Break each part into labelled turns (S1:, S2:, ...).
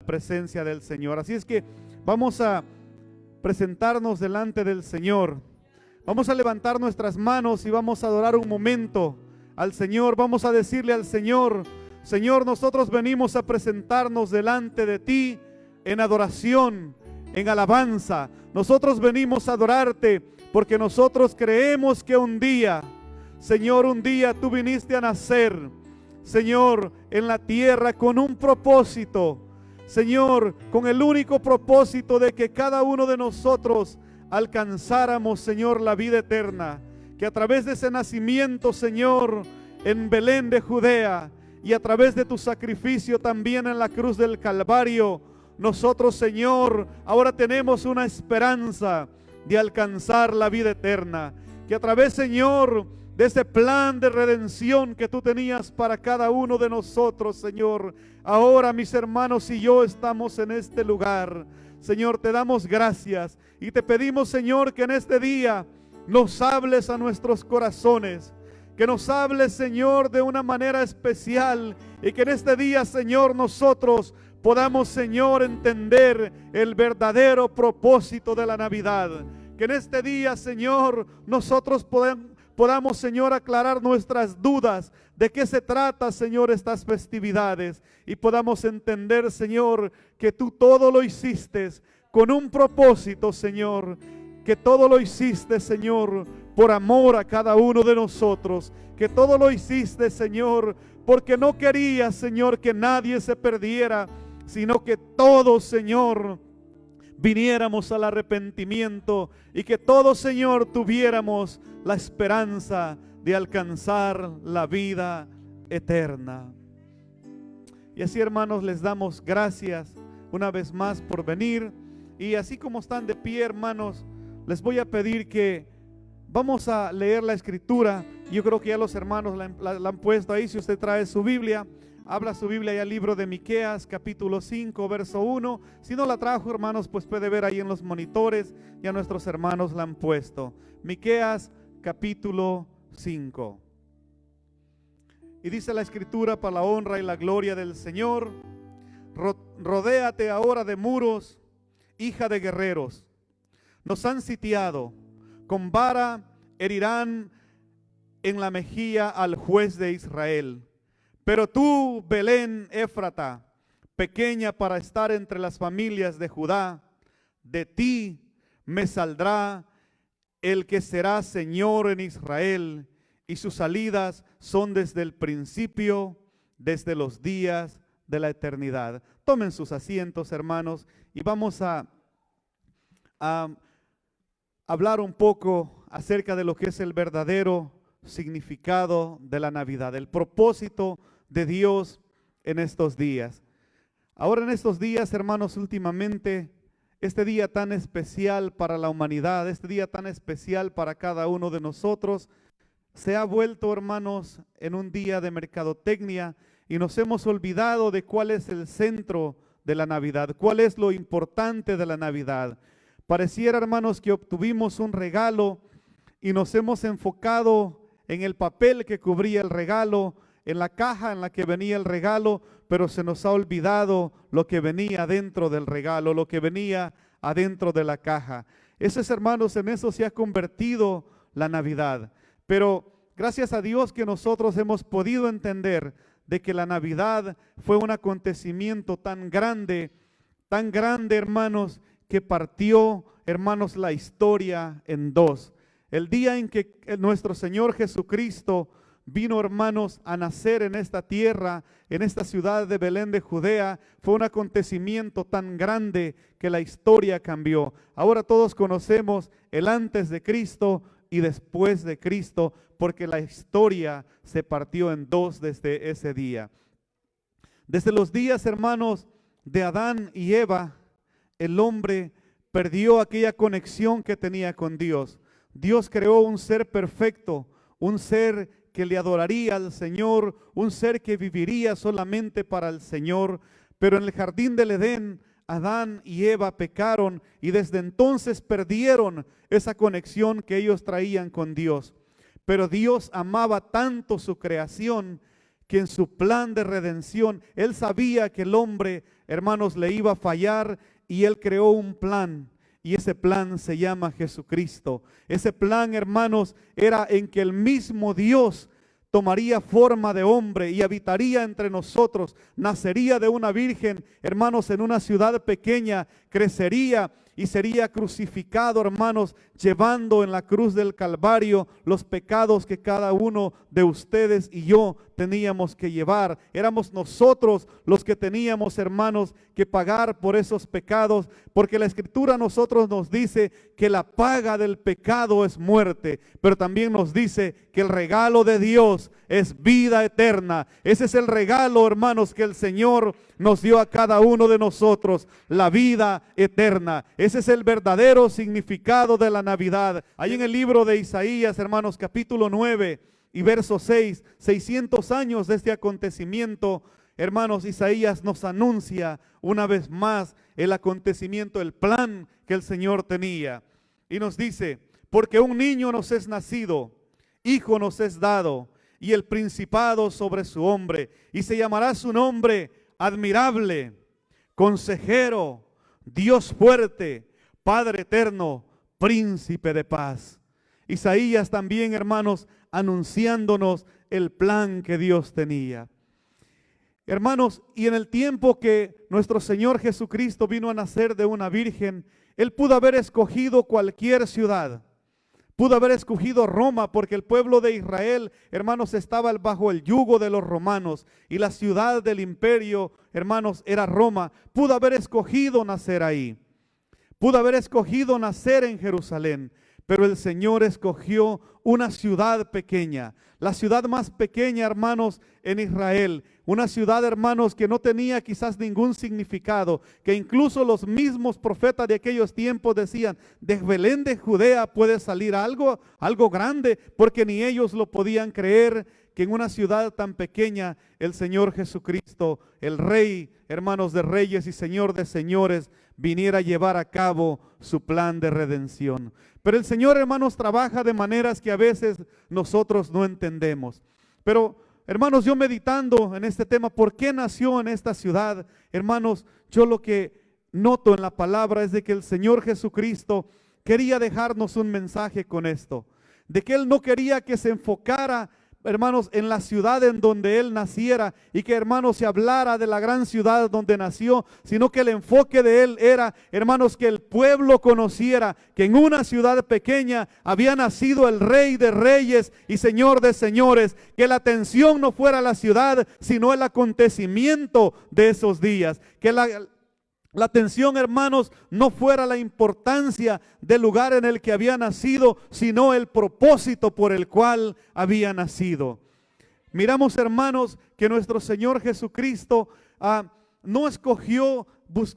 S1: presencia del Señor. Así es que vamos a presentarnos delante del Señor. Vamos a levantar nuestras manos y vamos a adorar un momento al Señor. Vamos a decirle al Señor: Señor, nosotros venimos a presentarnos delante de ti en adoración, en alabanza. Nosotros venimos a adorarte porque nosotros creemos que un día, Señor, un día tú viniste a nacer, Señor, en la tierra con un propósito, Señor, con el único propósito de que cada uno de nosotros alcanzáramos, Señor, la vida eterna. Que a través de ese nacimiento, Señor, en Belén de Judea, y a través de tu sacrificio también en la cruz del Calvario, nosotros, Señor, ahora tenemos una esperanza de alcanzar la vida eterna. Que a través, Señor, de ese plan de redención que tú tenías para cada uno de nosotros, Señor, ahora mis hermanos y yo estamos en este lugar. Señor, te damos gracias y te pedimos, Señor, que en este día nos hables a nuestros corazones. Que nos hables, Señor, de una manera especial, y que en este día, Señor, nosotros podamos, Señor, entender el verdadero propósito de la Navidad. Que en este día, Señor, nosotros podamos, Señor, aclarar nuestras dudas de qué se trata, Señor, estas festividades, y podamos entender, Señor, que tú todo lo hiciste con un propósito, Señor, que todo lo hiciste, Señor, por amor a cada uno de nosotros, que todo lo hiciste, Señor, porque no querías, Señor, que nadie se perdiera, sino que todos, Señor, viniéramos al arrepentimiento y que todos, Señor, tuviéramos la esperanza de alcanzar la vida eterna. Y así, hermanos, les damos gracias una vez más por venir. Y así como están de pie, hermanos, les voy a pedir que vamos a leer la escritura. Yo creo que ya los hermanos la han puesto ahí. Si usted trae su Biblia, abra su Biblia y al libro de Miqueas, capítulo 5, verso 1. Si no la trajo, hermanos, pues puede ver ahí en los monitores. Ya nuestros hermanos la han puesto. Miqueas, capítulo 5. Y dice la escritura: para la honra y la gloria del Señor, rodéate ahora de muros, hija de guerreros. Nos han sitiado, con vara herirán en la mejilla al juez de Israel. Pero tú, Belén Éfrata, pequeña para estar entre las familias de Judá, de ti me saldrá el que será Señor en Israel, y sus salidas son desde el principio, desde los días de la eternidad. Tomen sus asientos, hermanos, y vamos a hablar un poco acerca de lo que es el verdadero significado de la Navidad, el propósito de Dios en estos días. Ahora en estos días, hermanos, últimamente, este día tan especial para la humanidad, este día tan especial para cada uno de nosotros, se ha vuelto, hermanos, en un día de mercadotecnia, y nos hemos olvidado de cuál es el centro de la Navidad, cuál es lo importante de la Navidad. Pareciera, hermanos, que obtuvimos un regalo y nos hemos enfocado en el papel que cubría el regalo, en la caja en la que venía el regalo, pero se nos ha olvidado lo que venía dentro del regalo, lo que venía adentro de la caja. Eso es, hermanos, en eso se ha convertido la Navidad. Pero gracias a Dios que nosotros hemos podido entender de que la Navidad fue un acontecimiento tan grande, hermanos, que partió, hermanos, la historia en dos. El día en que nuestro Señor Jesucristo vino, hermanos, a nacer en esta tierra, en esta ciudad de Belén de Judea, fue un acontecimiento tan grande que la historia cambió. Ahora todos conocemos el antes de Cristo y después de Cristo, porque la historia se partió en dos desde ese día. Desde los días, hermanos, de Adán y Eva, el hombre perdió aquella conexión que tenía con Dios. Dios creó un ser perfecto, un ser que le adoraría al Señor, un ser que viviría solamente para el Señor. Pero en el jardín del Edén, Adán y Eva pecaron y desde entonces perdieron esa conexión que ellos traían con Dios. Pero Dios amaba tanto su creación que en su plan de redención, Él sabía que el hombre, hermanos, le iba a fallar y Él creó un plan. Y ese plan se llama Jesucristo. Ese plan, hermanos, era en que el mismo Dios tomaría forma de hombre y habitaría entre nosotros, nacería de una virgen, hermanos, en una ciudad pequeña, crecería y sería crucificado, hermanos, llevando en la cruz del Calvario los pecados que cada uno de ustedes y yo teníamos que llevar. Éramos nosotros los que teníamos, hermanos, que pagar por esos pecados, porque la Escritura a nosotros nos dice que la paga del pecado es muerte, pero también nos dice que el regalo de Dios es vida eterna. Ese es el regalo, hermanos, que el Señor nos dio a cada uno de nosotros, la vida eterna. Ese es el verdadero significado de la Navidad. Ahí en el libro de Isaías, hermanos, capítulo 9 y verso 6, 600 años de este acontecimiento, hermanos, Isaías nos anuncia una vez más el acontecimiento, el plan que el Señor tenía. Y nos dice, porque un niño nos es nacido, hijo nos es dado, y el principado sobre su hombre, y se llamará su nombre admirable, consejero, Dios fuerte, Padre eterno, príncipe de paz. Isaías también, hermanos, anunciándonos el plan que Dios tenía. Hermanos, y en el tiempo que nuestro Señor Jesucristo vino a nacer de una virgen, Él pudo haber escogido cualquier ciudad. Pudo haber escogido Roma, porque el pueblo de Israel, hermanos, estaba bajo el yugo de los romanos y la ciudad del imperio, hermanos, era Roma. Pudo haber escogido nacer ahí. Pudo haber escogido nacer en Jerusalén, pero el Señor escogió una ciudad pequeña, la ciudad más pequeña, hermanos, en Israel. Una ciudad, hermanos, que no tenía quizás ningún significado, que incluso los mismos profetas de aquellos tiempos decían, de Belén de Judea puede salir algo grande, porque ni ellos lo podían creer, que en una ciudad tan pequeña el Señor Jesucristo, el Rey, hermanos, de reyes y Señor de señores, viniera a llevar a cabo su plan de redención. Pero el Señor, hermanos, trabaja de maneras que a veces nosotros no entendemos. Pero, hermanos, yo meditando en este tema, ¿por qué nació en esta ciudad? Hermanos, yo lo que noto en la palabra es de que el Señor Jesucristo quería dejarnos un mensaje con esto, de que Él no quería que se enfocara, hermanos, en la ciudad en donde Él naciera y que, hermanos, se hablara de la gran ciudad donde nació, sino que el enfoque de Él era, hermanos, que el pueblo conociera que en una ciudad pequeña había nacido el Rey de Reyes y Señor de Señores, que la atención no fuera la ciudad, sino el acontecimiento de esos días, que la atención, hermanos, no fuera la importancia del lugar en el que había nacido, sino el propósito por el cual había nacido. Miramos, hermanos, que nuestro Señor Jesucristo no escogió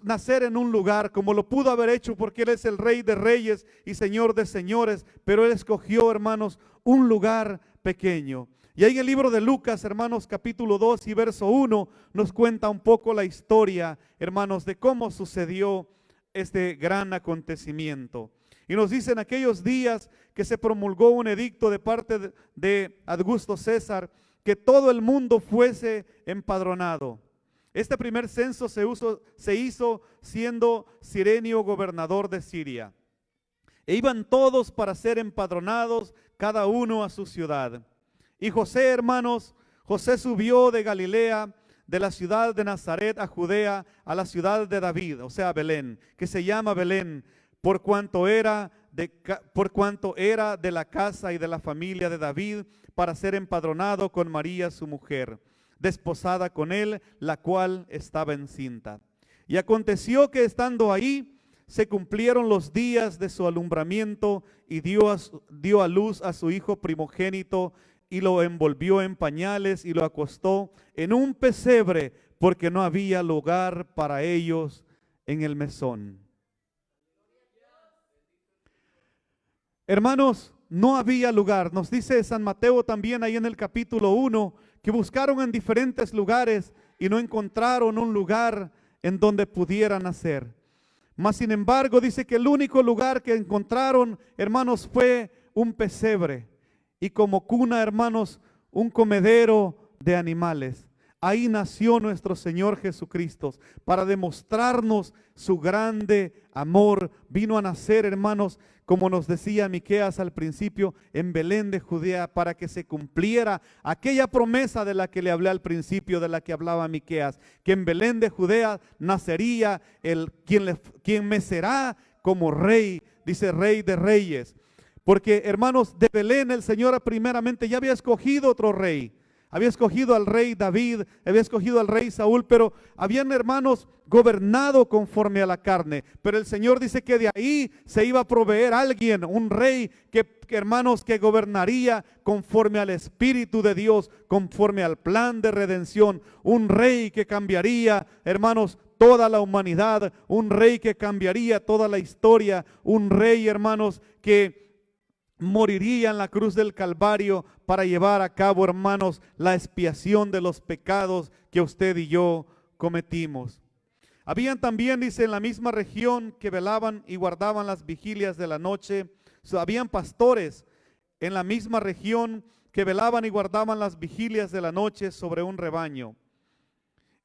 S1: nacer en un lugar como lo pudo haber hecho, porque Él es el Rey de Reyes y Señor de Señores, pero Él escogió, hermanos, un lugar pequeño. Y ahí en el libro de Lucas, hermanos, capítulo 2 y verso 1, nos cuenta un poco la historia, hermanos, de cómo sucedió este gran acontecimiento. Y nos dice en aquellos días que se promulgó un edicto de parte de Augusto César, que todo el mundo fuese empadronado. Este primer censo se hizo siendo Cirenio gobernador de Siria. E iban todos para ser empadronados, cada uno a su ciudad. Y José, hermanos, José subió de Galilea, de la ciudad de Nazaret a Judea, a la ciudad de David, o sea, Belén, que se llama Belén, por cuanto era de la casa y de la familia de David, para ser empadronado con María su mujer, desposada con él, la cual estaba encinta. Y aconteció que estando ahí, se cumplieron los días de su alumbramiento, y dio a luz a su hijo primogénito, y lo envolvió en pañales y lo acostó en un pesebre, porque no había lugar para ellos en el mesón. Hermanos, no había lugar. Nos dice San Mateo también ahí en el capítulo 1, que buscaron en diferentes lugares y no encontraron un lugar en donde pudieran nacer. Mas sin embargo dice que el único lugar que encontraron, hermanos, fue un pesebre. Y como cuna, hermanos, un comedero de animales. Ahí nació nuestro Señor Jesucristo para demostrarnos su grande amor. Vino a nacer, hermanos, como nos decía Miqueas al principio, en Belén de Judea, para que se cumpliera aquella promesa de la que le hablé al principio, de la que hablaba Miqueas, que en Belén de Judea nacería quien me será como rey, dice Rey de Reyes. Porque, hermanos, de Belén el Señor primeramente ya había escogido otro rey. Había escogido al rey David, había escogido al rey Saúl, pero habían, hermanos, gobernado conforme a la carne. Pero el Señor dice que de ahí se iba a proveer alguien, un rey hermanos, que gobernaría conforme al Espíritu de Dios, conforme al plan de redención. Un rey que cambiaría, hermanos, toda la humanidad. Un rey que cambiaría toda la historia. Un rey, hermanos, que moriría en la cruz del Calvario para llevar a cabo, hermanos, la expiación de los pecados que usted y yo cometimos. Habían también, dice, en la misma región que velaban y guardaban las vigilias de la noche. Habían pastores en la misma región que velaban y guardaban las vigilias de la noche sobre un rebaño.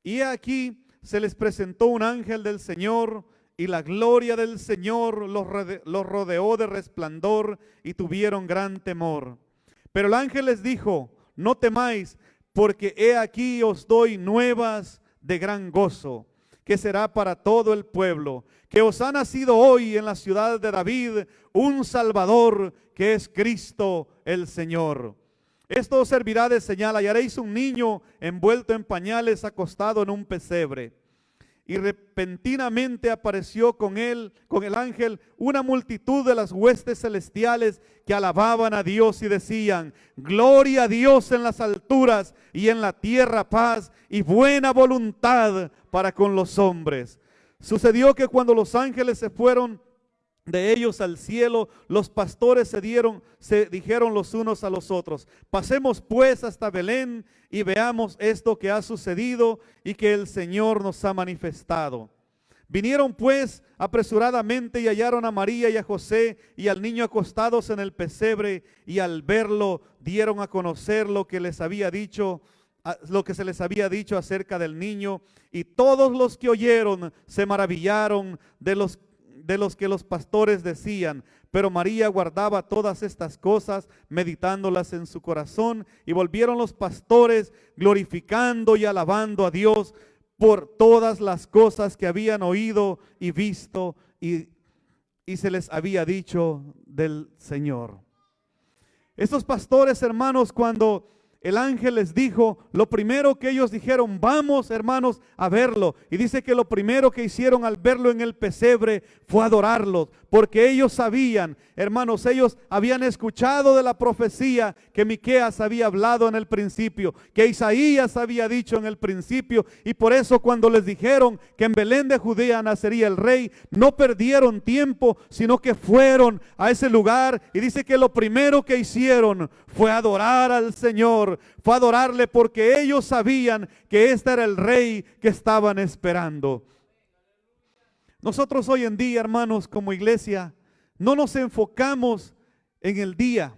S1: Y aquí se les presentó un ángel del Señor, y la gloria del Señor los rodeó de resplandor y tuvieron gran temor. Pero el ángel les dijo: no temáis, porque he aquí os doy nuevas de gran gozo, que será para todo el pueblo, que os ha nacido hoy en la ciudad de David un Salvador, que es Cristo el Señor. Esto os servirá de señal: hallaréis un niño envuelto en pañales, acostado en un pesebre. Y repentinamente apareció con el ángel, una multitud de las huestes celestiales que alababan a Dios y decían: gloria a Dios en las alturas, y en la tierra paz y buena voluntad para con los hombres. Sucedió que cuando los ángeles se fueron de ellos al cielo, los pastores se dijeron los unos a los otros: pasemos pues hasta Belén y veamos esto que ha sucedido y que el Señor nos ha manifestado. Vinieron pues apresuradamente y hallaron a María y a José y al niño acostados en el pesebre, y al verlo dieron a conocer lo que se les había dicho acerca del niño. Y todos los que oyeron se maravillaron de los que los pastores decían. Pero María guardaba todas estas cosas, meditándolas en su corazón. Y volvieron los pastores glorificando y alabando a Dios por todas las cosas que habían oído y visto y se les había dicho del Señor. Estos pastores, hermanos, cuando el ángel les dijo, lo primero que ellos dijeron: vamos, hermanos, a verlo. Y dice que lo primero que hicieron al verlo en el pesebre fue adorarlo, porque ellos sabían, hermanos, ellos habían escuchado de la profecía que Miqueas había hablado en el principio, que Isaías había dicho en el principio. Y por eso cuando les dijeron que en Belén de Judea nacería el rey, no perdieron tiempo, sino que fueron a ese lugar. Y dice que lo primero que hicieron fue adorar al Señor, fue adorarle, porque ellos sabían que este era el rey que estaban esperando. Nosotros hoy en día, hermanos, como iglesia, no nos enfocamos en el día.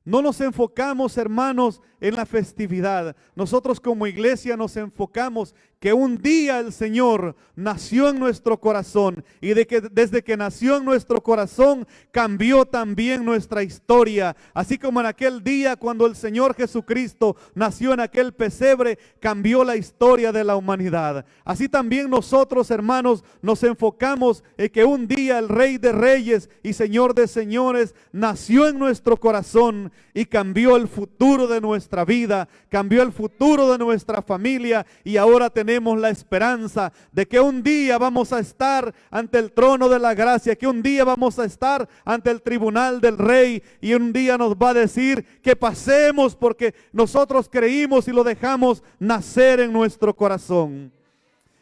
S1: No nos enfocamos, hermanos, en la festividad. Nosotros como iglesia nos enfocamos que un día el Señor nació en nuestro corazón, y desde que nació en nuestro corazón cambió también nuestra historia. Así como en aquel día cuando el Señor Jesucristo nació en aquel pesebre, cambió la historia de la humanidad. Así también nosotros, hermanos, nos enfocamos en que un día el Rey de Reyes y Señor de Señores nació en nuestro corazón y cambió el futuro de nuestra vida, cambió el futuro de nuestra familia, y ahora tenemos la esperanza de que un día vamos a estar ante el trono de la gracia, que un día vamos a estar ante el tribunal del Rey, y un día nos va a decir que pasemos porque nosotros creímos y lo dejamos nacer en nuestro corazón.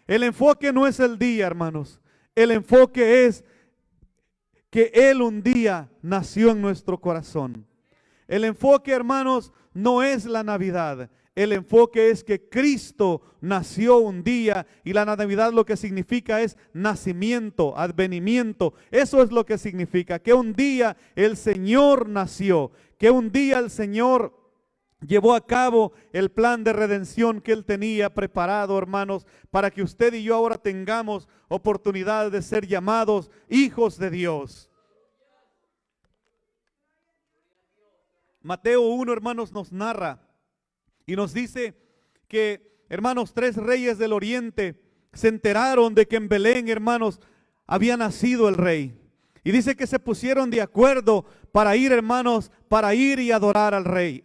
S1: El enfoque no es el día, hermanos. El enfoque es que Él un día nació en nuestro corazón. El enfoque, hermanos, no es la Navidad. El enfoque es que Cristo nació un día, y la Navidad lo que significa es nacimiento, advenimiento. Eso es lo que significa, que un día el Señor nació, que un día el Señor llevó a cabo el plan de redención que Él tenía preparado, hermanos, para que usted y yo ahora tengamos oportunidad de ser llamados hijos de Dios. Mateo 1, hermanos, nos narra y nos dice que, hermanos, 3 reyes del oriente se enteraron de que en Belén, hermanos, había nacido el rey. Y dice que se pusieron de acuerdo para ir, hermanos, para ir y adorar al rey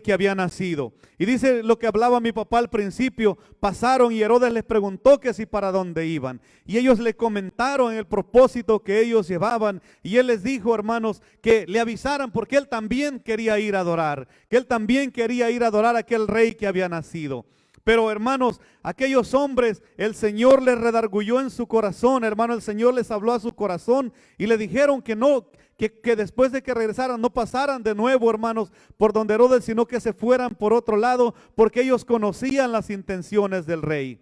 S1: que había nacido. Y dice lo que hablaba mi papá al principio, pasaron y Herodes les preguntó que si para dónde iban. Y ellos le comentaron el propósito que ellos llevaban. Y él les dijo, hermanos, que le avisaran porque él también quería ir a adorar. Que él también quería ir a adorar a aquel rey que había nacido. Pero hermanos, aquellos hombres, el Señor les redarguyó en su corazón, hermano, el Señor les habló a su corazón y le dijeron que no, que después de que regresaran no pasaran de nuevo, hermanos, por donde Herodes, sino que se fueran por otro lado, porque ellos conocían las intenciones del rey.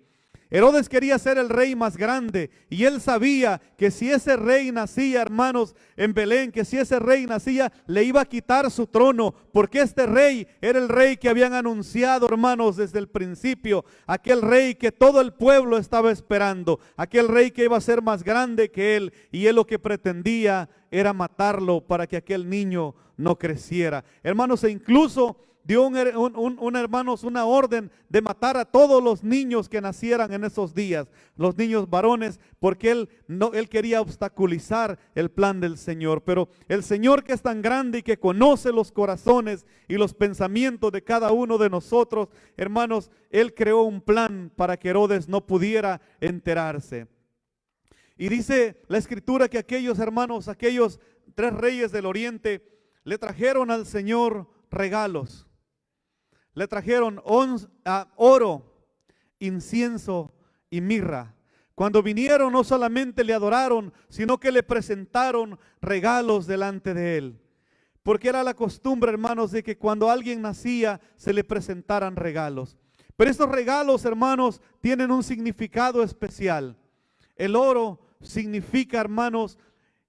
S1: Herodes quería ser el rey más grande y él sabía que si ese rey nacía, hermanos, en Belén, que si ese rey nacía, le iba a quitar su trono, porque este rey era el rey que habían anunciado, hermanos, desde el principio, aquel rey que todo el pueblo estaba esperando, aquel rey que iba a ser más grande que él, y él lo que pretendía era matarlo para que aquel niño no creciera. Hermanos, e incluso dio hermanos, una orden de matar a todos los niños que nacieran en esos días, los niños varones, porque él quería obstaculizar el plan del Señor. Pero el Señor, que es tan grande y que conoce los corazones y los pensamientos de cada uno de nosotros, hermanos, Él creó un plan para que Herodes no pudiera enterarse. Y dice la Escritura que aquellos hermanos, aquellos 3 reyes del oriente, le trajeron al Señor regalos. Le trajeron oro, incienso y mirra. Cuando vinieron, no solamente le adoraron, sino que le presentaron regalos delante de él. Porque era la costumbre, hermanos, de que cuando alguien nacía, se le presentaran regalos. Pero estos regalos, hermanos, tienen un significado especial. El oro significa, hermanos,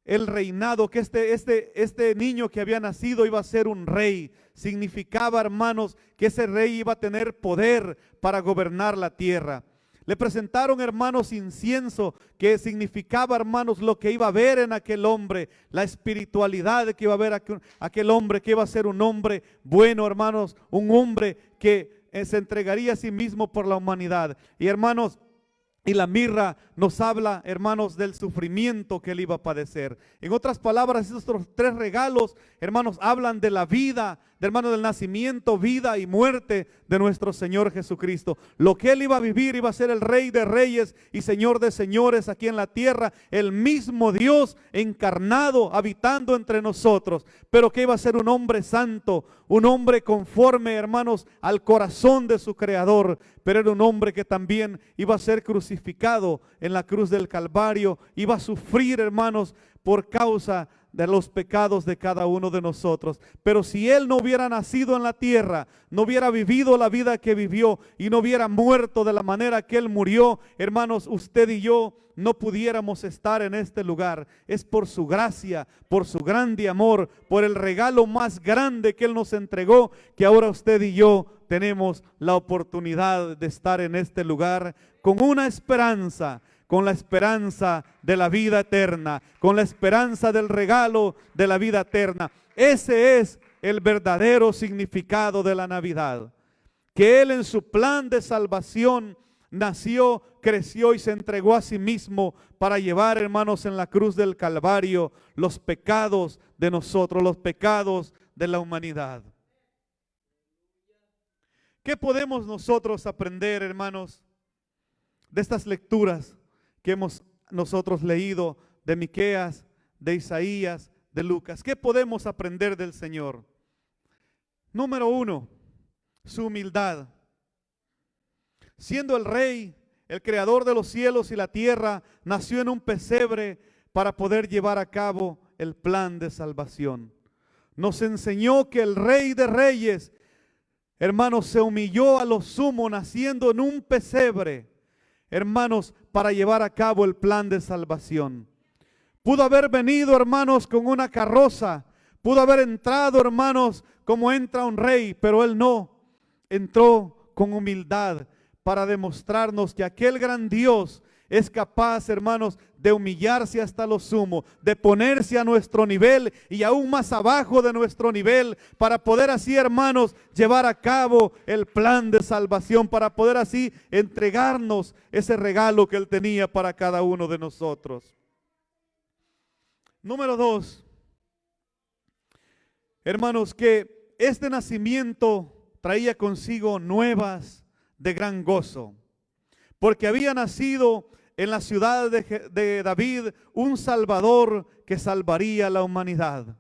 S1: el reinado, que este niño que había nacido iba a ser un rey. Significaba, hermanos, que ese rey iba a tener poder para gobernar la tierra. Le presentaron, hermanos, incienso, que significaba, hermanos, lo que iba a ver en aquel hombre, la espiritualidad que iba a ver aquel hombre, que iba a ser un hombre bueno, hermanos, un hombre que se entregaría a sí mismo por la humanidad. Y hermanos, y la mirra nos habla, hermanos, del sufrimiento que él iba a padecer. En otras palabras, estos 3 regalos, hermanos, hablan de la vida, hermanos, del nacimiento, vida y muerte de nuestro Señor Jesucristo. Lo que él iba a vivir, iba a ser el Rey de Reyes y Señor de Señores aquí en la tierra, el mismo Dios encarnado, habitando entre nosotros, pero que iba a ser un hombre santo, un hombre conforme, hermanos, al corazón de su Creador, pero era un hombre que también iba a ser crucificado en la cruz del Calvario, iba a sufrir, hermanos, por causa de los pecados de cada uno de nosotros. Pero si él no hubiera nacido en la tierra, no hubiera vivido la vida que vivió y no hubiera muerto de la manera que él murió, hermanos, usted y yo no pudiéramos estar en este lugar. Es por su gracia, por su grande amor, por el regalo más grande que él nos entregó, que ahora usted y yo tenemos la oportunidad de estar en este lugar con una esperanza, con la esperanza de la vida eterna, con la esperanza del regalo de la vida eterna. Ese es el verdadero significado de la Navidad. Que Él en su plan de salvación nació, creció y se entregó a sí mismo para llevar, hermanos, en la cruz del Calvario los pecados de nosotros, los pecados de la humanidad. ¿Qué podemos nosotros aprender, hermanos, de estas lecturas que hemos nosotros leído de Miqueas, de Isaías, de Lucas? ¿Qué podemos aprender del Señor? Número 1, su humildad. Siendo el Rey, el creador de los cielos y la tierra, nació en un pesebre para poder llevar a cabo el plan de salvación. Nos enseñó que el Rey de Reyes, hermanos, se humilló a lo sumo naciendo en un pesebre, hermanos, para llevar a cabo el plan de salvación. Pudo haber venido, hermanos, con una carroza, Pudo haber entrado, hermanos, como entra un rey, pero él no. Entró con humildad para demostrarnos que aquel gran Dios es capaz, hermanos, de humillarse hasta lo sumo, de ponerse a nuestro nivel y aún más abajo de nuestro nivel, para poder así, hermanos, llevar a cabo el plan de salvación, para poder así entregarnos ese regalo que Él tenía para cada uno de nosotros. Número 2, hermanos, que este nacimiento traía consigo nuevas de gran gozo, porque había nacido en la ciudad de David un Salvador que salvaría a la humanidad.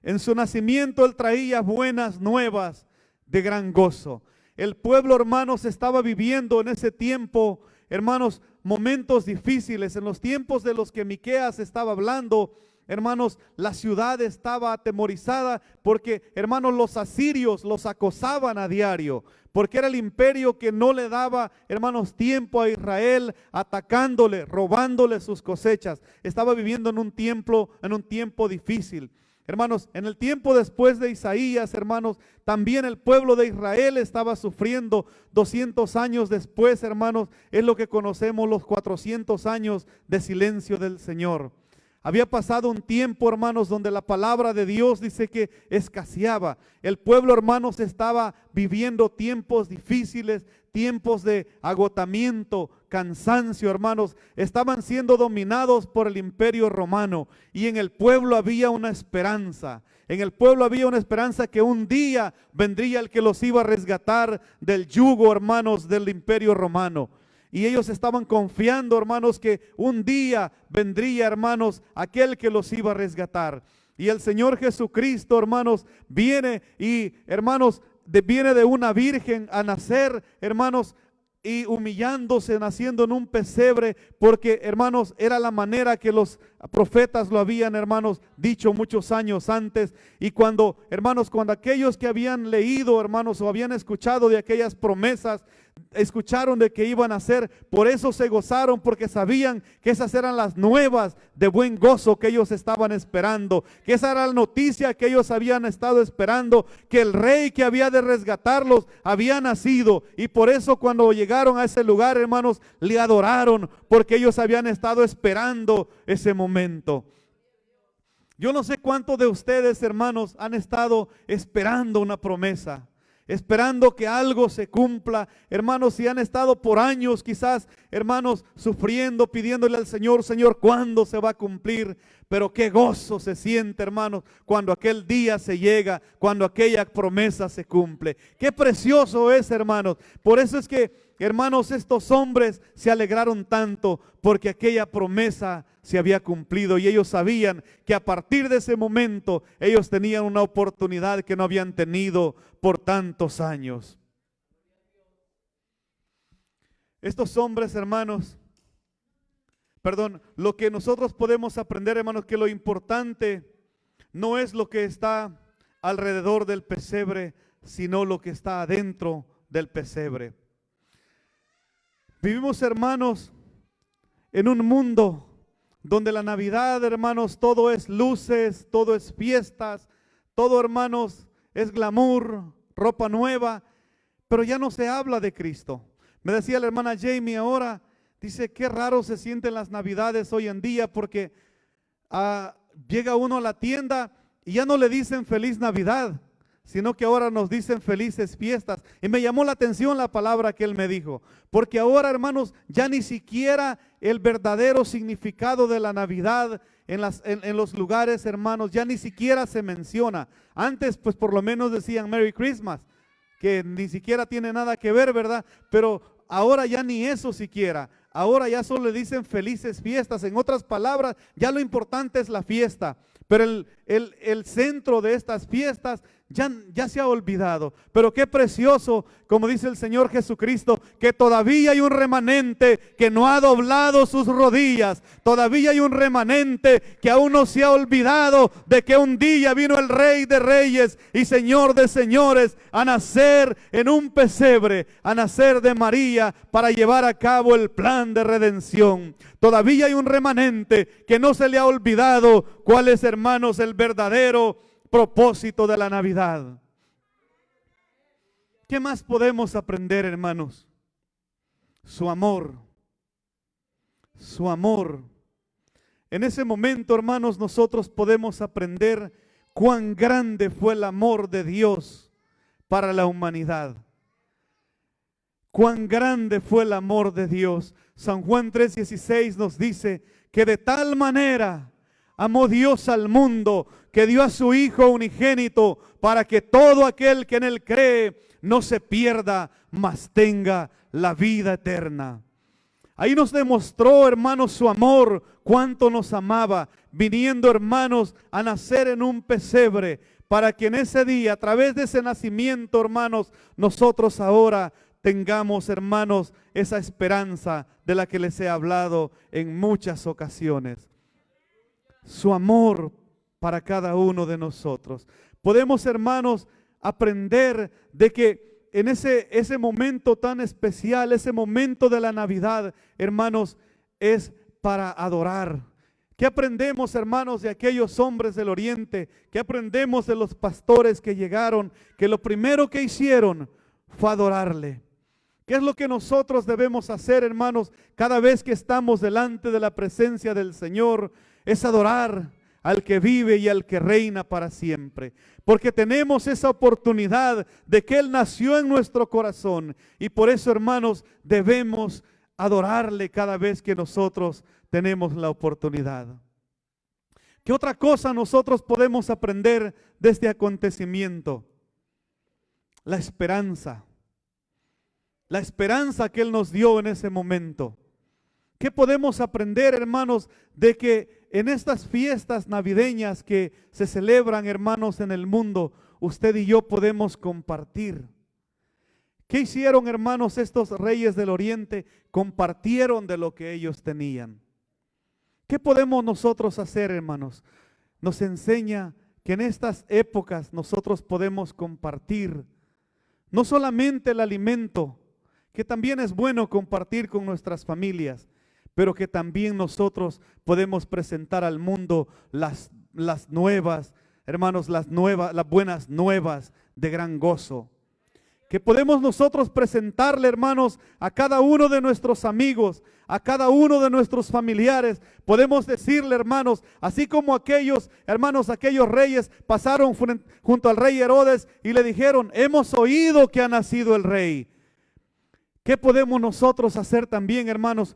S1: En su nacimiento Él traía buenas nuevas de gran gozo. El pueblo, hermanos, estaba viviendo en ese tiempo, hermanos, momentos difíciles. En los tiempos de los que Miqueas estaba hablando, hermanos, la ciudad estaba atemorizada porque, hermanos, los asirios los acosaban a diario, porque era el imperio que no le daba, hermanos, tiempo a Israel, atacándole, robándole sus cosechas. Estaba viviendo en un tiempo difícil. Hermanos, en el tiempo después de Isaías, hermanos, también el pueblo de Israel estaba sufriendo. 200 años después, hermanos, es lo que conocemos los 400 años de silencio del Señor. Había pasado un tiempo, hermanos, donde la palabra de Dios dice que escaseaba. El pueblo, hermanos, estaba viviendo tiempos difíciles, tiempos de agotamiento, cansancio, hermanos. Estaban siendo dominados por el imperio romano y en el pueblo había una esperanza. En el pueblo había una esperanza que un día vendría el que los iba a rescatar del yugo, hermanos, del imperio romano. Y ellos estaban confiando, hermanos, que un día vendría, hermanos, aquel que los iba a rescatar. Y el Señor Jesucristo, hermanos, viene y, hermanos, viene de una virgen a nacer, hermanos, y humillándose, naciendo en un pesebre, porque, hermanos, era la manera que los profetas lo habían, hermanos, dicho muchos años antes. Y cuando, hermanos, cuando aquellos que habían leído, hermanos, o habían escuchado de aquellas promesas, escucharon de que iban a hacer, por eso se gozaron, porque sabían que esas eran las nuevas de buen gozo que ellos estaban esperando, que esa era la noticia que ellos habían estado esperando, que el rey que había de rescatarlos había nacido. Y por eso cuando llegaron a ese lugar, hermanos, le adoraron, porque ellos habían estado esperando ese momento. Yo no sé cuántos de ustedes, hermanos, han estado esperando una promesa, esperando que algo se cumpla. Hermanos, si han estado por años quizás, hermanos, sufriendo, pidiéndole al Señor, Señor, ¿cuándo se va a cumplir? Pero qué gozo se siente, hermanos, cuando aquel día se llega, cuando aquella promesa se cumple. Qué precioso es, hermanos. Por eso es que, hermanos, estos hombres se alegraron tanto, porque aquella promesa se había cumplido y ellos sabían que a partir de ese momento ellos tenían una oportunidad que no habían tenido por tantos años. Estos hombres, hermanos, lo que nosotros podemos aprender, hermanos, que lo importante no es lo que está alrededor del pesebre, sino lo que está adentro del pesebre. Vivimos, hermanos, en un mundo donde la Navidad, hermanos, todo es luces, todo es fiestas, todo, hermanos, es glamour, ropa nueva, pero ya no se habla de Cristo. Me decía la hermana Jamie ahora, dice, qué raro se sienten las Navidades hoy en día, porque llega uno a la tienda y ya no le dicen feliz Navidad, sino que ahora nos dicen felices fiestas. Y me llamó la atención la palabra que él me dijo, porque ahora, hermanos, ya ni siquiera el verdadero significado de la Navidad en los lugares, hermanos, ya ni siquiera se menciona. Antes, pues por lo menos decían Merry Christmas, que ni siquiera tiene nada que ver, ¿verdad? Pero ahora ya ni eso siquiera. Ahora ya solo le dicen felices fiestas. En otras palabras, ya lo importante es la fiesta. Pero el centro de estas fiestas ya se ha olvidado. Pero qué precioso, como dice el Señor Jesucristo, que todavía hay un remanente que no ha doblado sus rodillas. Todavía hay un remanente que aún no se ha olvidado de que un día vino el Rey de Reyes y Señor de Señores a nacer en un pesebre, a nacer de María para llevar a cabo el plan de redención. Todavía hay un remanente que no se le ha olvidado cuál es, hermano, hermanos, el verdadero propósito de la Navidad. ¿Qué más podemos aprender, hermanos? Su amor. Su amor. En ese momento, hermanos, nosotros podemos aprender cuán grande fue el amor de Dios para la humanidad. Cuán grande fue el amor de Dios. San Juan 3:16 nos dice que de tal manera amó Dios al mundo que dio a su Hijo unigénito para que todo aquel que en Él cree no se pierda, mas tenga la vida eterna. Ahí nos demostró, hermanos, su amor, cuánto nos amaba, viniendo, hermanos, a nacer en un pesebre, para que en ese día, a través de ese nacimiento, hermanos, nosotros ahora tengamos, hermanos, esa esperanza de la que les he hablado en muchas ocasiones. Su amor para cada uno de nosotros. Podemos, hermanos, aprender de que en ese momento tan especial, ese momento de la Navidad, hermanos, es para adorar. ¿Qué aprendemos, hermanos, de aquellos hombres del Oriente? ¿Qué aprendemos de los pastores que llegaron? Que lo primero que hicieron fue adorarle. ¿Qué es lo que nosotros debemos hacer, hermanos, cada vez que estamos delante de la presencia del Señor? Es adorar al que vive y al que reina para siempre. Porque tenemos esa oportunidad de que Él nació en nuestro corazón. Y por eso, hermanos, debemos adorarle cada vez que nosotros tenemos la oportunidad. ¿Qué otra cosa nosotros podemos aprender de este acontecimiento? La esperanza. La esperanza que Él nos dio en ese momento. ¿Qué podemos aprender, hermanos, de que en estas fiestas navideñas que se celebran, hermanos, en el mundo, usted y yo podemos compartir? ¿Qué hicieron, hermanos, estos reyes del Oriente? Compartieron de lo que ellos tenían. ¿Qué podemos nosotros hacer, hermanos? Nos enseña que en estas épocas nosotros podemos compartir no solamente el alimento, que también es bueno compartir con nuestras familias, pero que también nosotros podemos presentar al mundo las nuevas, hermanos, las buenas nuevas de gran gozo. Que podemos nosotros presentarle, hermanos, a cada uno de nuestros amigos, a cada uno de nuestros familiares. Podemos decirle, hermanos, así como aquellos, hermanos, aquellos reyes pasaron junto al rey Herodes y le dijeron, hemos oído que ha nacido el rey. ¿Qué podemos nosotros hacer también, hermanos?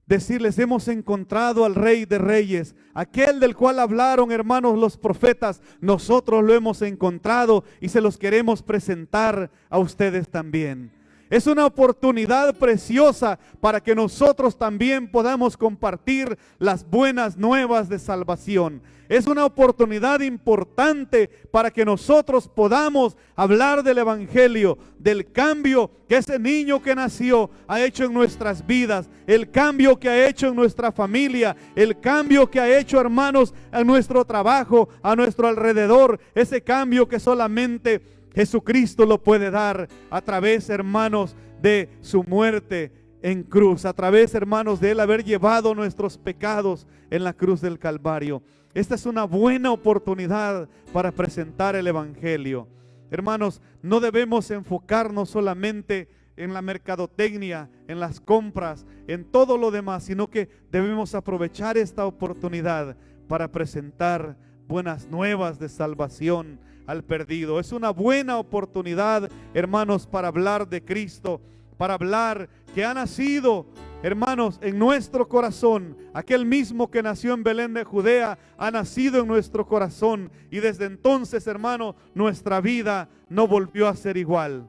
S1: Decirles, hemos encontrado al Rey de Reyes, aquel del cual hablaron, hermanos, los profetas. Nosotros lo hemos encontrado y se los queremos presentar a ustedes también. Es una oportunidad preciosa para que nosotros también podamos compartir las buenas nuevas de salvación. Es una oportunidad importante para que nosotros podamos hablar del Evangelio, del cambio que ese niño que nació ha hecho en nuestras vidas, el cambio que ha hecho en nuestra familia, el cambio que ha hecho, hermanos, en nuestro trabajo, a nuestro alrededor, ese cambio que solamente Jesucristo lo puede dar a través, hermanos, de su muerte en cruz, a través, hermanos, de Él haber llevado nuestros pecados en la cruz del Calvario. Esta es una buena oportunidad para presentar el Evangelio. Hermanos, no debemos enfocarnos solamente en la mercadotecnia, en las compras, en todo lo demás, sino que debemos aprovechar esta oportunidad para presentar buenas nuevas de salvación al perdido. Es una buena oportunidad, hermanos, para hablar de Cristo, para hablar que ha nacido, hermanos, en nuestro corazón. Aquel mismo que nació en Belén de Judea ha nacido en nuestro corazón, y desde entonces, hermano, nuestra vida no volvió a ser igual.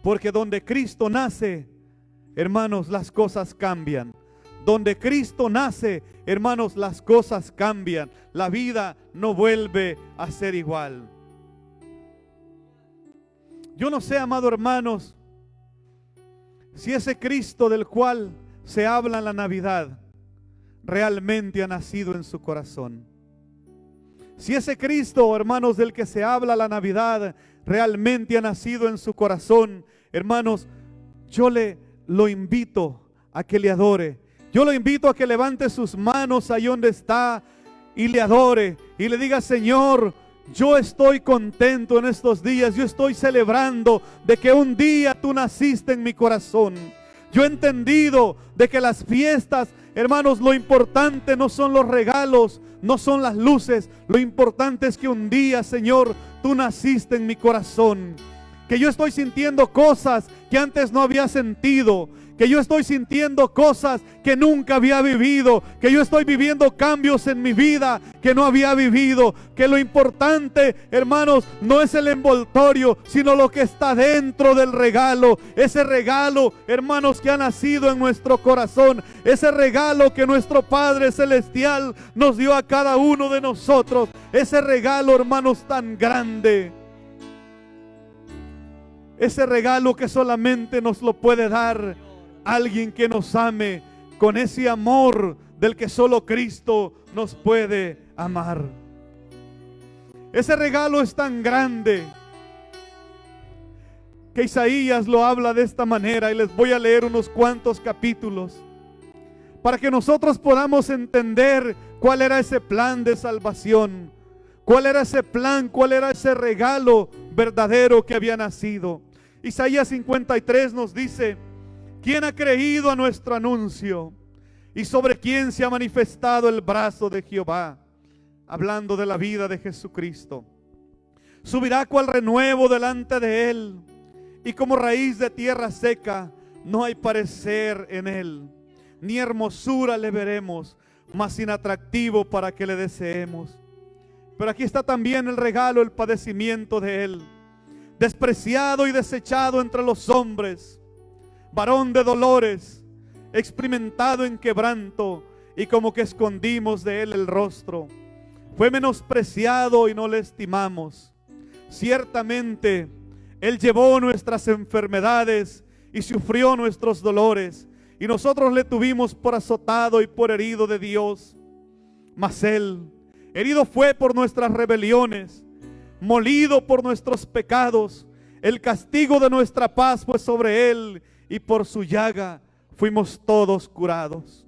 S1: Porque donde Cristo nace, hermanos, las cosas cambian. Donde Cristo nace, hermanos, las cosas cambian. La vida no vuelve a ser igual. Yo no sé, amados hermanos, si ese Cristo del cual se habla en la Navidad realmente ha nacido en su corazón. Si ese Cristo, hermanos, del que se habla la Navidad realmente ha nacido en su corazón, hermanos, yo lo invito a que le adore. Yo lo invito a que levante sus manos ahí donde está y le adore y le diga: Señor, yo estoy contento en estos días, yo estoy celebrando de que un día tú naciste en mi corazón. Yo he entendido de que las fiestas, hermanos, lo importante no son los regalos, no son las luces. Lo importante es que un día, Señor, tú naciste en mi corazón. Que yo estoy sintiendo cosas que antes no había sentido. Que yo estoy sintiendo cosas que nunca había vivido. Que yo estoy viviendo cambios en mi vida que no había vivido. Que lo importante, hermanos, no es el envoltorio, sino lo que está dentro del regalo. Ese regalo, hermanos, que ha nacido en nuestro corazón. Ese regalo que nuestro Padre Celestial nos dio a cada uno de nosotros. Ese regalo, hermanos, tan grande. Ese regalo que solamente nos lo puede dar alguien que nos ame con ese amor del que solo Cristo nos puede amar. Ese regalo es tan grande que Isaías lo habla de esta manera, y les voy a leer unos cuantos capítulos para que nosotros podamos entender cuál era ese plan de salvación, cuál era ese plan, cuál era ese regalo verdadero que había nacido. Isaías 53 nos dice: ¿quién ha creído a nuestro anuncio? ¿Y sobre quién se ha manifestado el brazo de Jehová? Hablando de la vida de Jesucristo. Subirá cual renuevo delante de él, y como raíz de tierra seca, no hay parecer en él, ni hermosura le veremos, mas inatractivo para que le deseemos. Pero aquí está también el regalo, el padecimiento de él. Despreciado y desechado entre los hombres, varón de dolores, experimentado en quebranto, y como que escondimos de él el rostro. Fue menospreciado y no le estimamos. Ciertamente él llevó nuestras enfermedades y sufrió nuestros dolores, y nosotros le tuvimos por azotado y por herido de Dios. Mas él herido fue por nuestras rebeliones, molido por nuestros pecados. El castigo de nuestra paz fue sobre él, y por su llaga fuimos todos curados.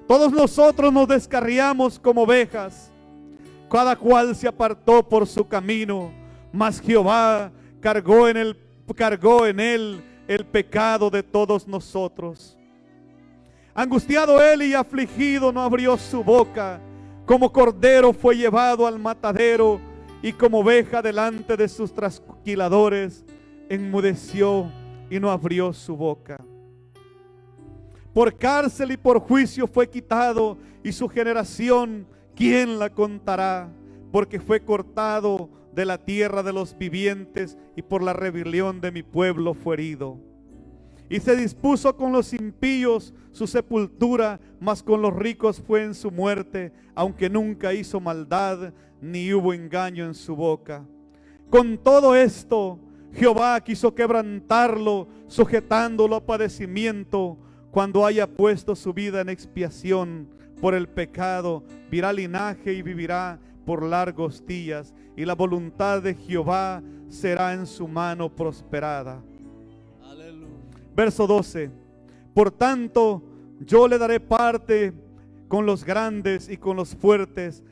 S1: Todos nosotros nos descarriamos como ovejas, cada cual se apartó por su camino, mas Jehová cargó en él el pecado de todos nosotros. Angustiado él y afligido, no abrió su boca. Como cordero fue llevado al matadero, y como oveja delante de sus trasquiladores, enmudeció y no abrió su boca. Por cárcel y por juicio fue quitado, y su generación, ¿quién la contará? Porque fue cortado de la tierra de los vivientes, y por la rebelión de mi pueblo fue herido. Y se dispuso con los impíos su sepultura, mas con los ricos fue en su muerte, aunque nunca hizo maldad, ni hubo engaño en su boca. Con todo esto, Jehová quiso quebrantarlo, sujetándolo a padecimiento. Cuando haya puesto su vida en expiación por el pecado, virá linaje y vivirá por largos días, y la voluntad de Jehová será en su mano prosperada. Aleluya. Verso 12. Por tanto, yo le daré parte con los grandes y con los fuertes,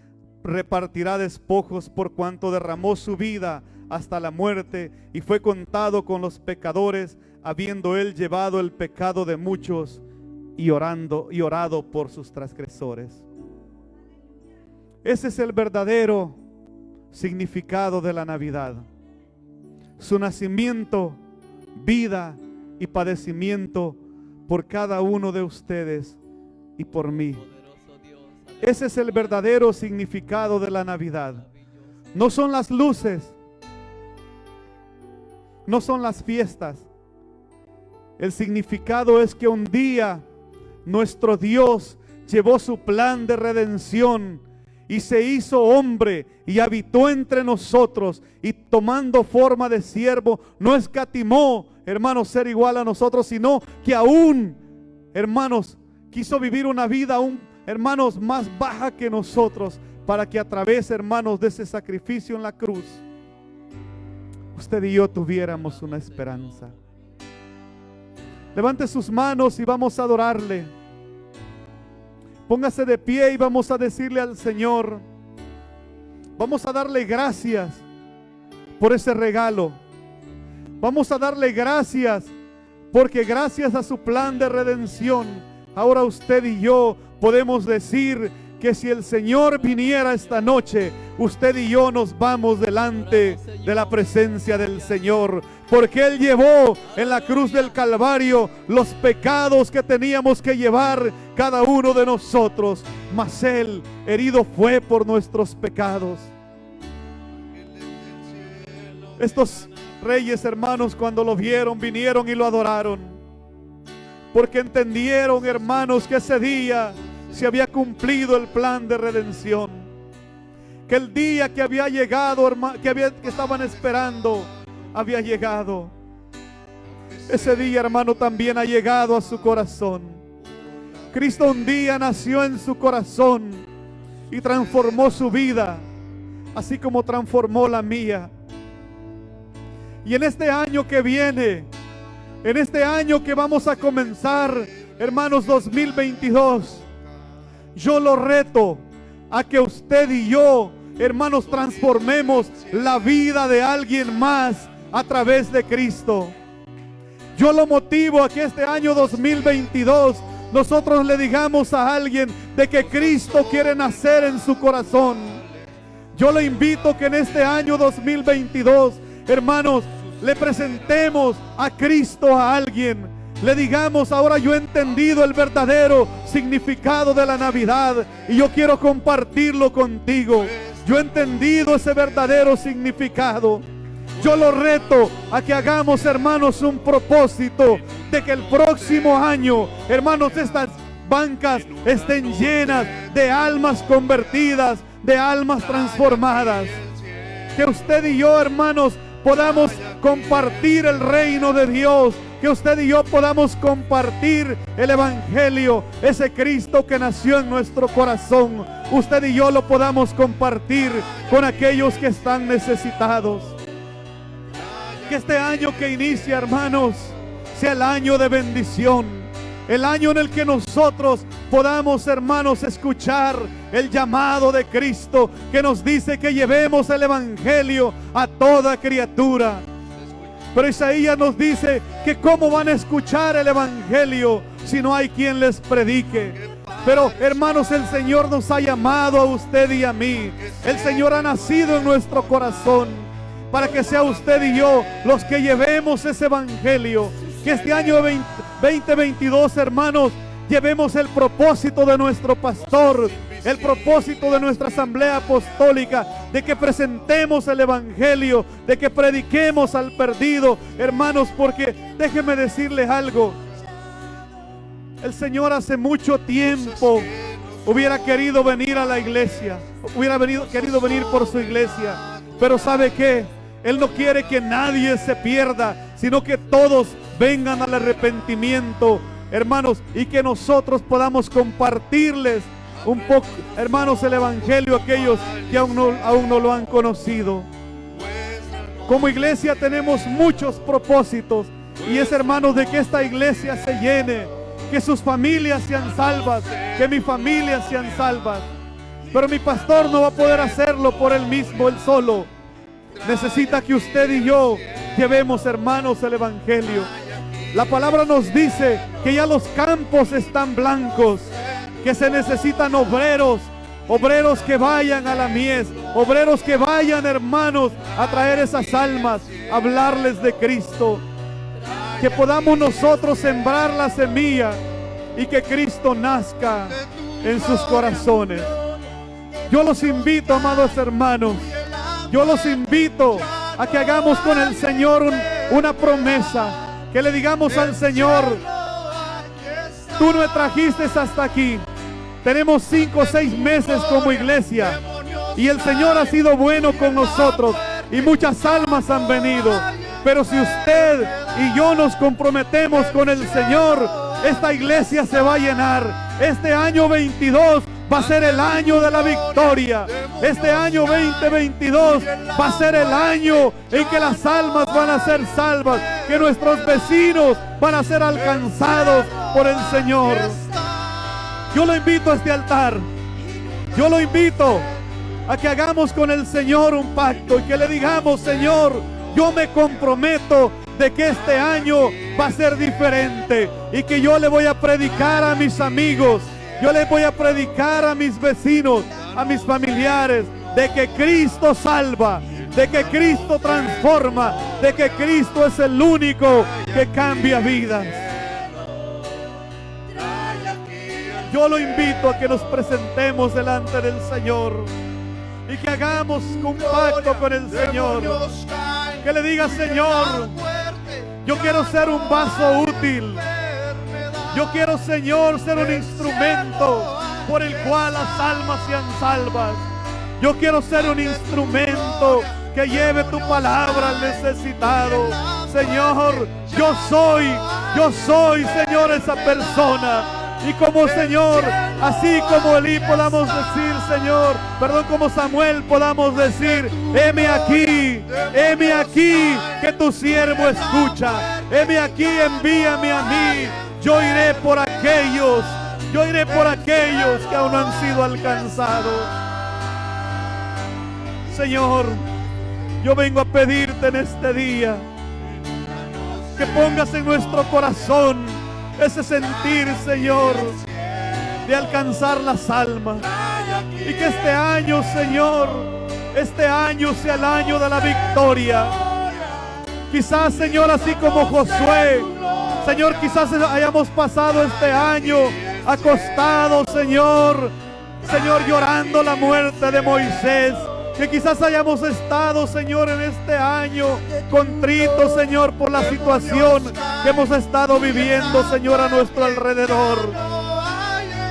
S1: repartirá despojos por cuanto derramó su vida hasta la muerte, y fue contado con los pecadores, habiendo él llevado el pecado de muchos y orado por sus transgresores. Ese es el verdadero significado de la Navidad. Su nacimiento, vida y padecimiento por cada uno de ustedes y por mí. Ese es el verdadero significado de la Navidad. No son las luces, no son las fiestas. El significado es que un día nuestro Dios llevó su plan de redención y se hizo hombre y habitó entre nosotros, y tomando forma de siervo no escatimó, hermanos, ser igual a nosotros, sino que aún, hermanos, quiso vivir una vida aún, hermanos, más baja que nosotros, para que a través, hermanos, de ese sacrificio en la cruz, usted y yo tuviéramos una esperanza. Levante sus manos y vamos a adorarle. Póngase de pie y vamos a decirle al Señor, vamos a darle gracias por ese regalo. Vamos a darle gracias porque gracias a su plan de redención, ahora usted y yo podemos decir que si el Señor viniera esta noche, usted y yo nos vamos delante de la presencia del Señor, porque Él llevó en la cruz del Calvario los pecados que teníamos que llevar cada uno de nosotros, mas Él herido fue por nuestros pecados. Estos reyes, hermanos, cuando lo vieron, vinieron y lo adoraron, porque entendieron, hermanos, que ese día se había cumplido el plan de redención, que el día que había llegado, que estaban esperando, había llegado. Ese día, hermano, también ha llegado a su corazón. Cristo un día nació en su corazón y transformó su vida, así como transformó la mía. Y en este año que viene, en este año que vamos a comenzar, hermanos, 2022, yo lo reto a que usted y yo, hermanos, transformemos la vida de alguien más a través de Cristo. Yo lo motivo a que este año 2022 nosotros le digamos a alguien de que Cristo quiere nacer en su corazón. Yo le invito que en este año 2022, hermanos, le presentemos a Cristo a alguien. Le digamos, ahora yo he entendido el verdadero significado de la Navidad y yo quiero compartirlo contigo. Yo he entendido ese verdadero significado. Yo lo reto a que hagamos, hermanos, un propósito de que el próximo año, hermanos, estas bancas estén llenas de almas convertidas, de almas transformadas. Que usted y yo, hermanos, podamos compartir el reino de Dios. Que usted y yo podamos compartir el Evangelio, ese Cristo que nació en nuestro corazón. Usted y yo lo podamos compartir con aquellos que están necesitados. Que este año que inicia, hermanos, sea el año de bendición. El año en el que nosotros podamos, hermanos, escuchar el llamado de Cristo que nos dice que llevemos el Evangelio a toda criatura. Pero Isaías nos dice que cómo van a escuchar el Evangelio si no hay quien les predique. Pero, hermanos, el Señor nos ha llamado a usted y a mí. El Señor ha nacido en nuestro corazón para que sea usted y yo los que llevemos ese Evangelio. Que este año 2022, hermanos, llevemos el propósito de nuestro pastor, el propósito de nuestra asamblea apostólica, de que presentemos el Evangelio, de que prediquemos al perdido, hermanos, porque déjenme decirles algo. El Señor hace mucho tiempo hubiera querido venir a la iglesia, querido venir por su iglesia, pero ¿sabe qué? Él no quiere que nadie se pierda, sino que todos vengan al arrepentimiento, hermanos, y que nosotros podamos compartirles un poco, hermanos, el Evangelio a aquellos que aún no lo han conocido. Como iglesia tenemos muchos propósitos y es, hermanos, de que esta iglesia se llene, que sus familias sean salvas, que mi familia sean salvas. Pero mi pastor no va a poder hacerlo por él mismo, él solo. Necesita que usted y yo llevemos, hermanos, el Evangelio. La palabra nos dice que ya los campos están blancos, que se necesitan obreros que vayan a la mies, obreros que vayan, hermanos, a traer esas almas, a hablarles de Cristo. Que podamos nosotros sembrar la semilla y que Cristo nazca en sus corazones. Yo los invito, amados hermanos, yo los invito a que hagamos con el Señor una promesa. Que le digamos al Señor: tú me trajiste hasta aquí. Tenemos 5 o 6 meses como iglesia y el Señor ha sido bueno con nosotros y muchas almas han venido. Pero si usted y yo nos comprometemos con el Señor, esta iglesia se va a llenar. Este año 22 va a ser el año de la victoria. Este año 2022 va a ser el año en que las almas van a ser salvas, que nuestros vecinos van a ser alcanzados por el Señor. Yo lo invito a este altar. Yo lo invito a que hagamos con el Señor un pacto y que le digamos: Señor, yo me comprometo de que este año va a ser diferente y que yo le voy a predicar a mis amigos, yo le voy a predicar a mis vecinos, a mis familiares, de que Cristo salva, de que Cristo transforma, de que Cristo es el único que cambia vidas. Yo lo invito a que nos presentemos delante del Señor y que hagamos un pacto con el Señor. Que le diga: Señor, yo quiero ser un vaso útil. Yo quiero, Señor, ser un instrumento por el cual las almas sean salvas. Yo quiero ser un instrumento que lleve tu palabra al necesitado. Señor, yo soy, Señor, esa persona. Y como, Señor, así como Elí podamos decir, Señor, perdón, como Samuel podamos decir: heme aquí, que tu siervo escucha. Heme aquí, envíame a mí. Yo iré por aquellos que aún no han sido alcanzados. Señor, yo vengo a pedirte en este día que pongas en nuestro corazón ese sentir, Señor, de alcanzar las almas. Y que este año, Señor, este año sea el año de la victoria. Quizás, Señor, así como Josué, Señor, quizás hayamos pasado este año acostados, Señor, llorando la muerte de Moisés. Que quizás hayamos estado, Señor, en este año contritos, Señor, por la situación que hemos estado viviendo, Señor, a nuestro alrededor.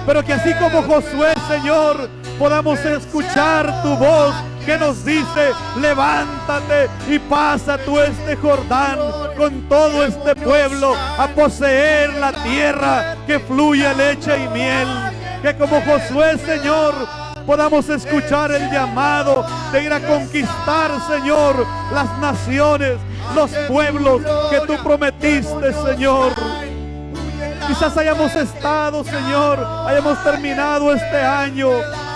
S1: Pero que así como Josué, Señor, podamos escuchar tu voz que nos dice: levántate y pasa tú este Jordán con todo este pueblo a poseer la tierra que fluye leche y miel. Que como Josué, Señor, podamos escuchar el llamado de ir a conquistar, Señor, las naciones, los pueblos que tú prometiste, Señor. Quizás hayamos estado, Señor, hayamos terminado este año,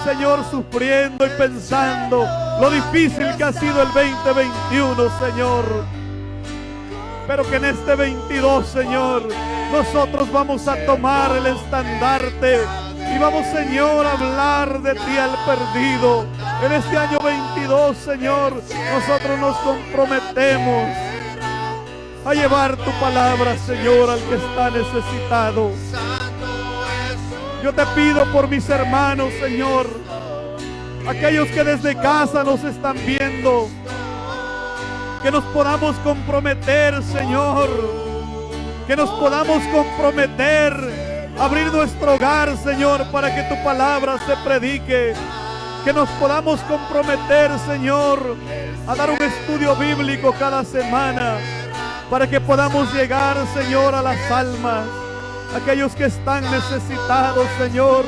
S1: Señor, sufriendo y pensando lo difícil que ha sido el 2021, Señor. Pero que en este 22, Señor, nosotros vamos a tomar el estandarte y vamos, Señor, a hablar de ti al perdido. En este año 22, Señor, nosotros nos comprometemos a llevar tu palabra, Señor, al que está necesitado. Yo te pido por mis hermanos, Señor, aquellos que desde casa nos están viendo, que nos podamos comprometer, Señor, que nos podamos comprometer abrir nuestro hogar, Señor, para que tu palabra se predique. Que nos podamos comprometer, Señor, a dar un estudio bíblico cada semana, para que podamos llegar, Señor, a las almas, aquellos que están necesitados, Señor,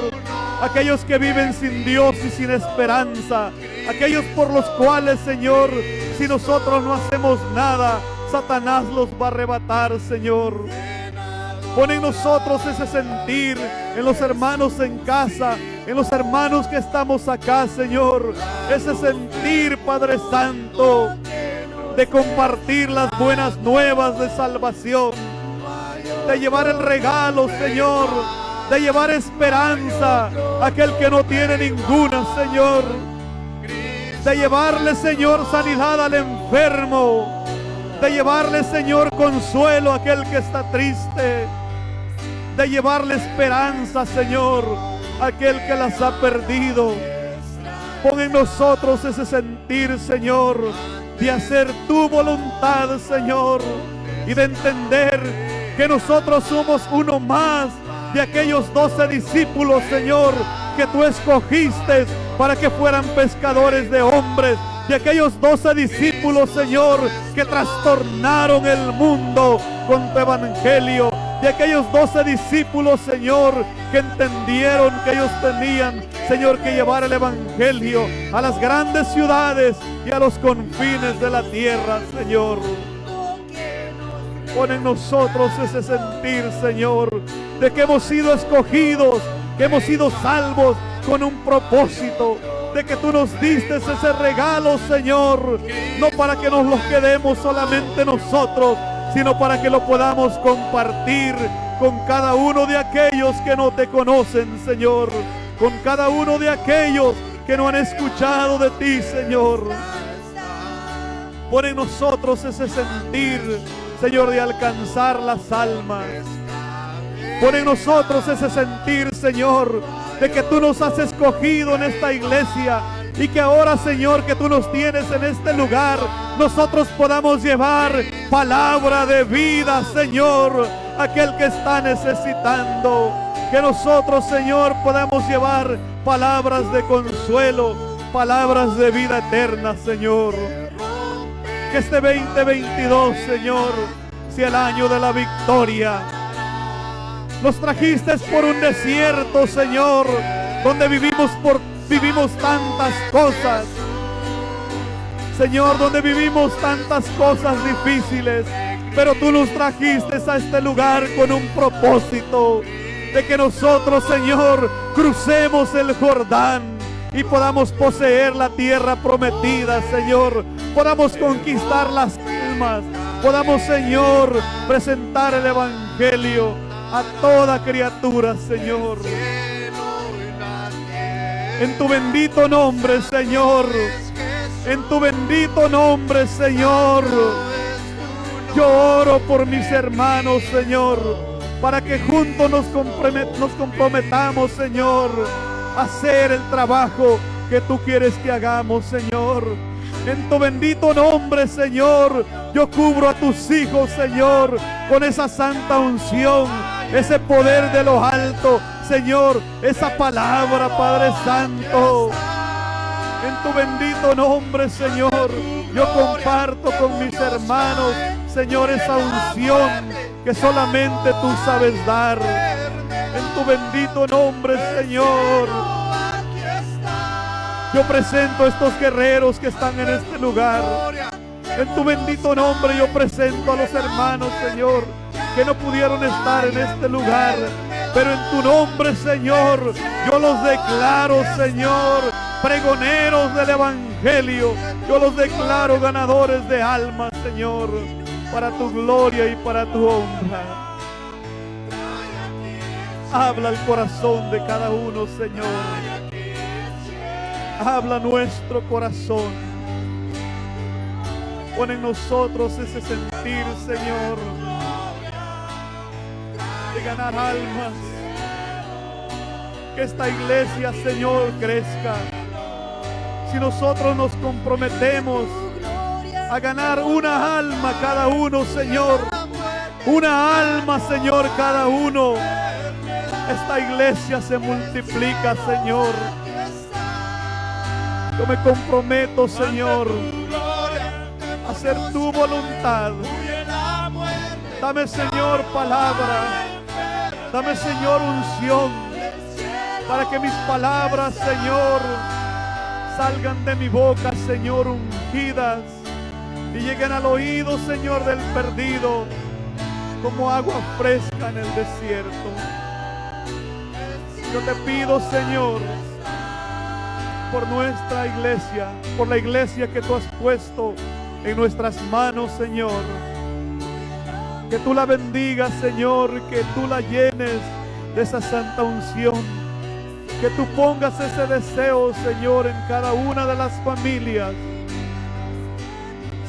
S1: aquellos que viven sin Dios y sin esperanza, aquellos por los cuales, Señor, si nosotros no hacemos nada, Satanás los va a arrebatar, Señor. Pon en nosotros ese sentir, en los hermanos en casa, en los hermanos que estamos acá, Señor, ese sentir, Padre Santo, de compartir las buenas nuevas de salvación, de llevar el regalo, Señor, de llevar esperanza a aquel que no tiene ninguna, Señor, de llevarle, Señor, sanidad al enfermo, de llevarle, Señor, consuelo a aquel que está triste, de llevarle esperanza, Señor, a aquel que las ha perdido. Pon en nosotros ese sentir, Señor, de hacer tu voluntad, Señor, y de entender que nosotros somos uno más de aquellos 12 discípulos, Señor, que tú escogiste para que fueran pescadores de hombres, de aquellos 12 discípulos, Señor, que trastornaron el mundo con tu evangelio, de aquellos 12 discípulos, Señor, que entendieron que ellos tenían, Señor, que llevar el evangelio a las grandes ciudades y a los confines de la tierra, Señor. Pon en nosotros ese sentir, Señor, de que hemos sido escogidos que hemos sido salvos con un propósito, de que tú nos diste ese regalo, Señor, no para que nos lo quedemos solamente nosotros, sino para que lo podamos compartir con cada uno de aquellos que no te conocen, Señor, con cada uno de aquellos que no han escuchado de ti, Señor. Pon en nosotros ese sentir, Señor, de alcanzar las almas. Pon en nosotros ese sentir, Señor, de que tú nos has escogido en esta iglesia y que ahora, Señor, que tú nos tienes en este lugar, nosotros podamos llevar palabra de vida, Señor, a aquel que está necesitando. Que nosotros, Señor, podamos llevar palabras de consuelo, palabras de vida eterna, Señor. Que este 2022, Señor, sea el año de la victoria. Nos trajiste por un desierto, Señor, donde vivimos tantas cosas. Señor, donde vivimos tantas cosas difíciles, pero tú nos trajiste a este lugar con un propósito, de que nosotros, Señor, crucemos el Jordán y podamos poseer la tierra prometida, Señor. Podamos conquistar las almas, podamos, Señor, presentar el evangelio a toda criatura, Señor. En tu bendito nombre, Señor, en tu bendito nombre, Señor, yo oro por mis hermanos, Señor, para que juntos nos comprometamos, Señor, a hacer el trabajo que tú quieres que hagamos, Señor. En tu bendito nombre, Señor, yo cubro a tus hijos, Señor, con esa santa unción, ese poder de lo alto, Señor, esa palabra, Padre Santo. En tu bendito nombre, Señor, yo comparto con mis hermanos, Señor, esa unción que solamente tú sabes dar. En tu bendito nombre, Señor, yo presento a estos guerreros que están en este lugar. En tu bendito nombre yo presento a los hermanos, Señor, que no pudieron estar en este lugar, pero en tu nombre, Señor, yo los declaro, Señor, pregoneros del evangelio. Yo los declaro ganadores de almas, Señor, para tu gloria y para tu honra. Habla al corazón de cada uno, Señor. Habla nuestro corazón. Pon en nosotros ese sentir, Señor, de ganar almas. Que esta iglesia, Señor, crezca. Si nosotros nos comprometemos a ganar una alma cada uno, Señor, una alma, Señor, cada uno, esta iglesia se multiplica, Señor. Yo me comprometo, Señor, a hacer tu voluntad. Dame, Señor, palabra. Dame, Señor, unción, para que mis palabras, Señor, salgan de mi boca, Señor, ungidas, y lleguen al oído, Señor, del perdido, como agua fresca en el desierto. Yo te pido, Señor, por nuestra iglesia, por la iglesia que tú has puesto en nuestras manos, Señor, que tú la bendigas, Señor, que tú la llenes de esa santa unción, que tú pongas ese deseo, Señor, en cada una de las familias,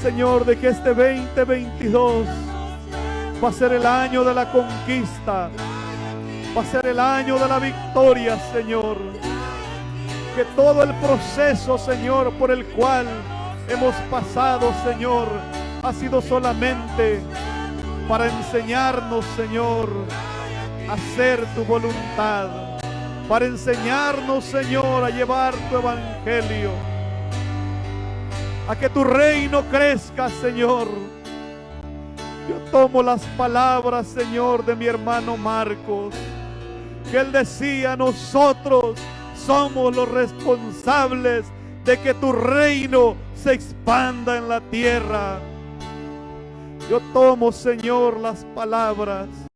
S1: Señor, de que este 2022 va a ser el año de la conquista, va a ser el año de la victoria, Señor. Que todo el proceso, Señor, por el cual hemos pasado, Señor, ha sido solamente para enseñarnos, Señor, a hacer tu voluntad, para enseñarnos, Señor, a llevar tu evangelio, a que tu reino crezca, Señor. Yo tomo las palabras, Señor, de mi hermano Marcos, que él decía: nosotros somos los responsables de que tu reino se expanda en la tierra. Yo tomo, Señor, las palabras